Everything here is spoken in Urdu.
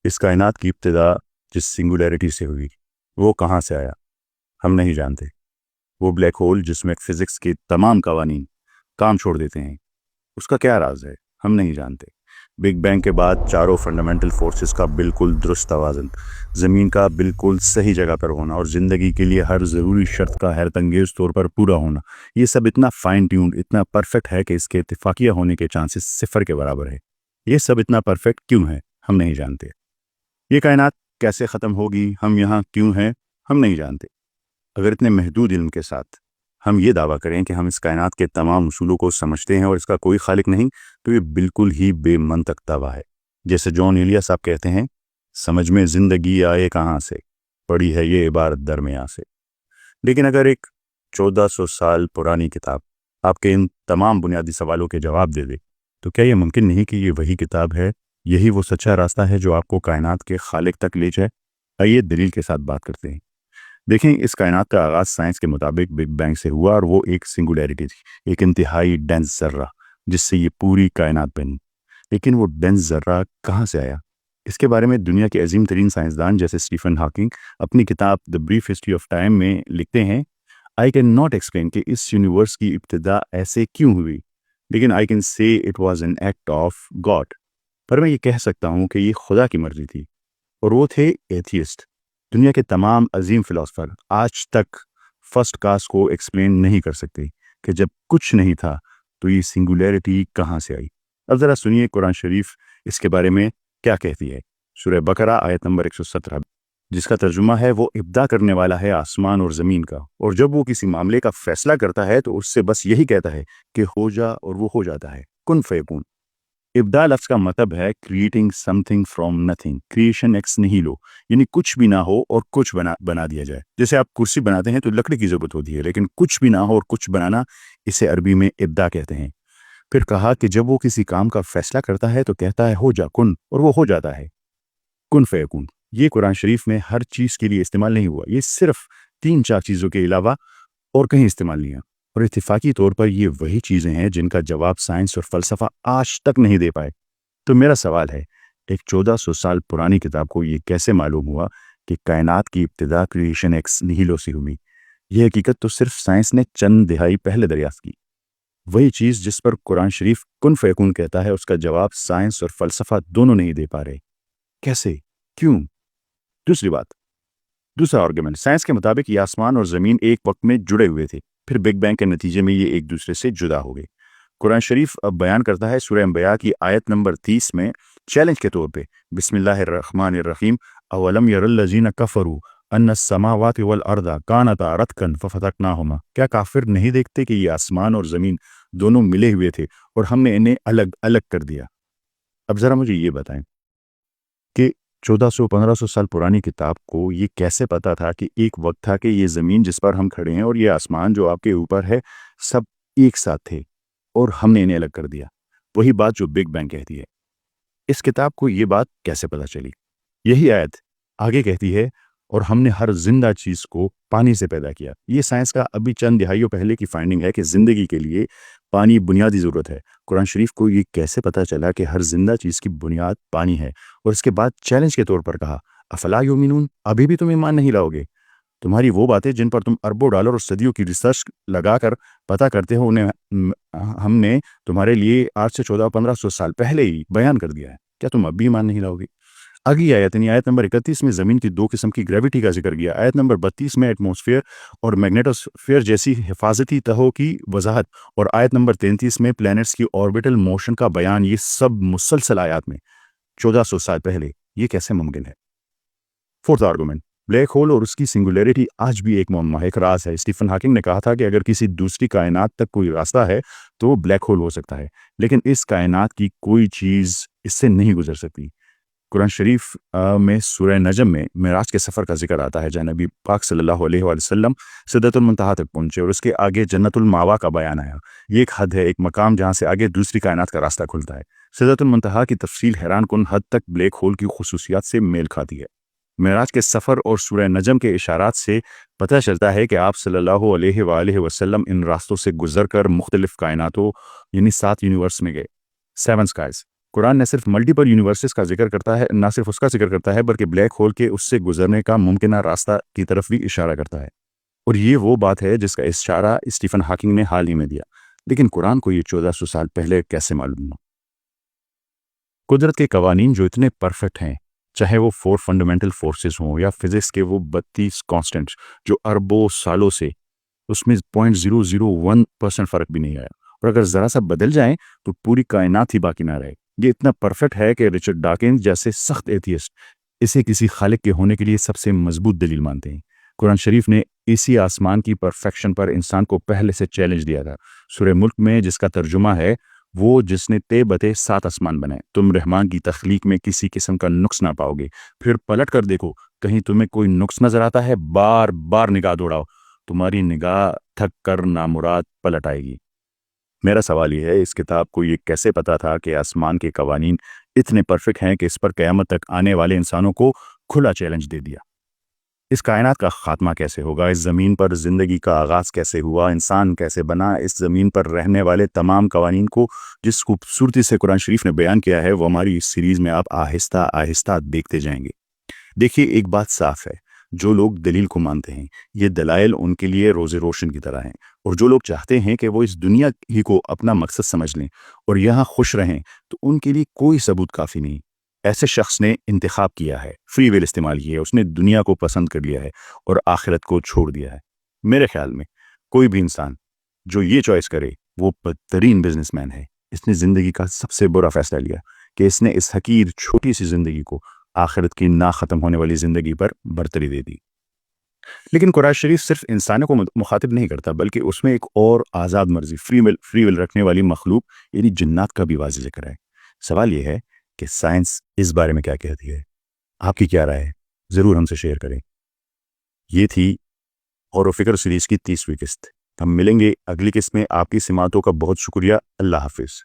اس کائنات کی ابتدا جس سنگولیرٹی سے ہوئی وہ کہاں سے آیا ہم نہیں جانتے۔ وہ بلیک ہول جس میں فزکس کے تمام قوانین کام چھوڑ دیتے ہیں، اس کا کیا راز ہے ہم نہیں جانتے۔ بگ بینگ کے بعد چاروں فنڈامنٹل فورسز کا بالکل درست توازن، زمین کا بالکل صحیح جگہ پر ہونا اور زندگی کے لیے ہر ضروری شرط کا حیرت انگیز طور پر پورا ہونا، یہ سب اتنا فائن ٹیونڈ، اتنا پرفیکٹ ہے کہ اس کے اتفاقیہ ہونے کے چانسز صفر کے برابر ہے۔ یہ سب اتنا پرفیکٹ کیوں ہے ہم نہیں جانتے۔ یہ کائنات کیسے ختم ہوگی، ہم یہاں کیوں ہیں، ہم نہیں جانتے۔ اگر اتنے محدود علم کے ساتھ ہم یہ دعویٰ کریں کہ ہم اس کائنات کے تمام اصولوں کو سمجھتے ہیں اور اس کا کوئی خالق نہیں، تو یہ بالکل ہی بے منطق دعویٰ ہے۔ جیسے جان ایلیا صاحب کہتے ہیں، سمجھ میں زندگی آئے کہاں سے، پڑھی ہے یہ عبارت درمیاں سے۔ لیکن اگر ایک 1400 سال پرانی کتاب آپ کے ان تمام بنیادی سوالوں کے جواب دے دے، تو کیا یہ ممکن نہیں کہ یہ وہی کتاب ہے، یہی وہ سچا راستہ ہے جو آپ کو کائنات کے خالق تک لے جائے؟ آئیے دلیل کے ساتھ بات کرتے ہیں۔ دیکھیں، اس کائنات کا آغاز سائنس کے مطابق بگ بینگ سے ہوا، اور وہ ایک سنگولیرٹی تھی، ایک انتہائی ڈینس ذرہ جس سے یہ پوری کائنات بنی۔ لیکن وہ ڈینس ذرہ کہاں سے آیا؟ اس کے بارے میں دنیا کے عظیم ترین سائنسدان جیسے اسٹیفن ہاکنگ اپنی کتاب دی بریف ہسٹری آف ٹائم میں لکھتے ہیں، آئی کین ناٹ ایکسپلین کہ اس یونیورس کی ابتدا ایسے کیوں ہوئی، لیکن I can say it was an act of God. پر میں یہ کہہ سکتا ہوں کہ یہ خدا کی مرضی تھی، اور وہ تھے ایتھیسٹ۔ دنیا کے تمام عظیم فلاسفر آج تک فرسٹ کاز کو ایکسپلین نہیں کر سکتے کہ جب کچھ نہیں تھا تو یہ سنگولیرٹی کہاں سے آئی۔ اب ذرا سنیے قرآن شریف اس کے بارے میں کیا کہتی ہے۔ سورہ بقرہ آیت نمبر 117، جس کا ترجمہ ہے، وہ ابداع کرنے والا ہے آسمان اور زمین کا، اور جب وہ کسی معاملے کا فیصلہ کرتا ہے تو اس سے بس یہی کہتا ہے کہ ہو جا، اور وہ ہو جاتا ہے، کن فیکون۔ ابداع لفظ کا مطلب ہے creating something from nothing, creation ex nihilo, یعنی کچھ بھی نہ ہو اور کچھ بنا دیا جائے۔ جیسے آپ کرسی بناتے ہیں تو لکڑی کی ضرورت ہوتی ہے، لیکن کچھ بھی نہ ہو اور کچھ بنانا، اسے عربی میں ابداع کہتے ہیں۔ پھر کہا کہ جب وہ کسی کام کا فیصلہ کرتا ہے تو کہتا ہے ہو جا، کن، اور وہ ہو جاتا ہے، کن فیکون۔ یہ قرآن شریف میں ہر چیز کے لیے استعمال نہیں ہوا، یہ صرف 3-4 چیزوں کے علاوہ اور کہیں استعمال نہیں ہے، اور اتفاقی طور پر یہ وہی چیزیں ہیں جن کا جواب سائنس اور فلسفہ آج تک نہیں دے پائے۔ تو میرا سوال ہے، ایک 1400 سال پرانی کتاب کو یہ کیسے معلوم ہوا کہ کائنات کی ابتدا کریشن ایکس نہیلو سے ہوئی؟ یہ حقیقت تو صرف سائنس نے چند دہائی پہلے دریافت کی۔ وہی چیز جس پر قرآن شریف کن فیکون کہتا ہے، اس کا جواب سائنس اور فلسفہ دونوں نہیں دے پا رہے۔ کیسے؟ کیوں؟ دوسرا آرگومنٹ، سائنس کے مطابق یہ آسمان اور زمین ایک وقت میں جڑے ہوئے تھے، پھر بگ بینگ کے نتیجے میں یہ ایک دوسرے سے جدا ہو گئے۔ قرآن شریف اب بیان کرتا ہے سورہ انبیاء کی آیت نمبر 30 میں چیلنج کے طور پہ، بسم اللہ الرحمن الرحیم، اولم یر الذین کفروا ان السماوات والارض کانتا رتقا ففتقناہما، کیا کافر نہیں دیکھتے کہ یہ آسمان اور زمین دونوں ملے ہوئے تھے اور ہم نے انہیں الگ الگ کر دیا؟ اب ذرا مجھے یہ بتائیں کہ 1400-1500 سال پرانی کتاب کو یہ کیسے پتا تھا کہ ایک وقت تھا کہ یہ زمین جس پر ہم کھڑے ہیں اور یہ آسمان جو آپ کے اوپر ہے، سب ایک ساتھ تھے اور ہم نے انہیں الگ کر دیا؟ وہی بات جو بگ بینگ کہتی ہے۔ اس کتاب کو یہ بات کیسے پتا چلی؟ یہی آیت آگے کہتی ہے، اور ہم نے ہر زندہ چیز کو پانی سے پیدا کیا۔ یہ سائنس کا ابھی چند دہائیوں پہلے کی فائنڈنگ ہے کہ زندگی کے لیے پانی بنیادی ضرورت ہے۔ قرآن شریف کو یہ کیسے پتا چلا کہ ہر زندہ چیز کی بنیاد پانی ہے؟ اور اس کے بعد چیلنج کے طور پر کہا، افلا یؤمنون، ابھی بھی تم ایمان نہیں لاؤ گے؟ تمہاری وہ باتیں جن پر تم اربوں ڈالر اور صدیوں کی ریسرچ لگا کر پتہ کرتے ہو، انہیں ہم نے تمہارے لیے آج سے 1400-1500 سال پہلے ہی بیان کر دیا ہے، کیا تم اب بھی ایمان نہیں لاؤ گے؟ اگلی آیت یعنی آیت نمبر 31 میں زمین کی 2 قسم کی گریوٹی کا ذکر کیا، آیت نمبر 32 میں ایٹماسفیئر اور میگنیٹوسفیئر جیسی حفاظتی تہوں کی وضاحت، اور آیت نمبر 33 میں پلینٹس کی آربیٹل موشن کا بیان۔ یہ سب مسلسل آیات میں 1400 سال پہلے، یہ کیسے ممکن ہے؟ فورتھ آرگومنٹ، بلیک ہول اور اس کی سنگولیرٹی آج بھی ایک معمہ، ایک راز ہے۔ اسٹیفن ہاکنگ نے کہا تھا کہ اگر کسی دوسری کائنات تک کوئی راستہ ہے تو وہ بلیک ہول ہو سکتا ہے، لیکن اس کائنات کی کوئی چیز اس سے نہیں گزر سکتی۔ قرآن شریف میں سورہ نجم میں معراج کے سفر کا ذکر آتا ہے، جہاں نبی پاک صلی اللہ علیہ وآلہ وسلم سدرۃ المنتہا تک پہنچے اور اس کے آگے جنت الماوا کا بیان آیا۔ یہ ایک حد ہے، ایک مقام جہاں سے آگے دوسری کائنات کا راستہ کھلتا ہے۔ سدرۃ المنتہا کی تفصیل حیران کن حد تک بلیک ہول کی خصوصیات سے میل کھاتی ہے۔ معراج کے سفر اور سورہ نجم کے اشارات سے پتہ چلتا ہے کہ آپ صلی اللہ علیہ وآلہ وسلم ان راستوں سے گزر کر مختلف کائناتوں یعنی 7 یونیورس میں گئے، 7 سکائز۔ قرآن نہ صرف ملٹیپل یونیورسز کا ذکر کرتا ہے، نہ صرف اس کا ذکر کرتا ہے، بلکہ بلیک ہول کے اس سے گزرنے کا ممکنہ راستہ کی طرف بھی اشارہ کرتا ہے۔ اور یہ وہ بات ہے جس کا اشارہ اسٹیفن ہاکنگ نے حال ہی میں دیا۔ لیکن قرآن کو یہ 1400 سال پہلے کیسے معلوم ہوا؟ قدرت کے قوانین جو اتنے پرفیکٹ ہیں، چاہے وہ 4 فنڈامنٹل فورسز ہوں یا فزکس کے وہ 32 کانسٹنٹس جو اربوں سالوں سے اس میں 0.001% فرق بھی نہیں آیا، اور اگر ذرا سا بدل جائیں تو پوری کائنات ہی باقی نہ رہے۔ یہ اتنا پرفیکٹ ہے کہ رچرڈ ڈاکنز جیسے سخت ایتھیسٹ اسے کسی خالق کے ہونے کے لیے سب سے مضبوط دلیل مانتے ہیں۔ قرآن شریف نے اسی آسمان کی پرفیکشن پر انسان کو پہلے سے چیلنج دیا تھا۔ سورہ ملک میں جس کا ترجمہ ہے وہ جس نے تے بتے 7 آسمان بنائے، تم رحمان کی تخلیق میں کسی قسم کا نقص نہ پاؤ گے، پھر پلٹ کر دیکھو کہیں تمہیں کوئی نقص نظر آتا ہے، بار بار نگاہ دوڑاؤ، تمہاری نگاہ تھک کر نامراد پلٹ آئے گی۔ میرا سوال یہ ہے، اس کتاب کو یہ کیسے پتا تھا کہ آسمان کے قوانین اتنے پرفیکٹ ہیں کہ اس پر قیامت تک آنے والے انسانوں کو کھلا چیلنج دے دیا؟ اس کائنات کا خاتمہ کیسے ہوگا؟ اس زمین پر زندگی کا آغاز کیسے ہوا؟ انسان کیسے بنا؟ اس زمین پر رہنے والے تمام قوانین کو جس خوبصورتی سے قرآن شریف نے بیان کیا ہے، وہ ہماری اس سیریز میں آپ آہستہ آہستہ دیکھتے جائیں گے۔ دیکھیے، ایک بات صاف ہے، جو لوگ دلیل کو مانتے ہیں یہ دلائل ان کے لیے روز روشن کی طرح ہیں، اور جو لوگ چاہتے ہیں کہ وہ اس دنیا ہی کو اپنا مقصد سمجھ لیں اور یہاں خوش رہیں تو ان کے لیے کوئی ثبوت کافی نہیں۔ ایسے شخص نے انتخاب کیا ہے، فری ویل استعمال کی ہے، اس نے دنیا کو پسند کر لیا ہے اور آخرت کو چھوڑ دیا ہے۔ میرے خیال میں کوئی بھی انسان جو یہ چوائس کرے وہ بدترین بزنس مین ہے۔ اس نے زندگی کا سب سے برا فیصلہ لیا کہ اس نے اس حقیر چھوٹی سی زندگی کو آخرت کی نہ ختم ہونے والی زندگی پر برتری دے دی۔ لیکن قرآن شریف صرف انسانوں کو مخاطب نہیں کرتا، بلکہ اس میں ایک اور آزاد مرضی، فری ول رکھنے والی مخلوق یعنی جنات کا بھی واضح ذکر ہے۔ سوال یہ ہے کہ سائنس اس بارے میں کیا کہتی ہے؟ آپ کی کیا رائے ہے؟ ضرور ہم سے شیئر کریں۔ یہ تھی غور و فکر سیریز کی 30ویں قسط۔ ہم ملیں گے اگلی قسط میں۔ آپ کی سماعتوں کا بہت شکریہ۔ اللہ حافظ۔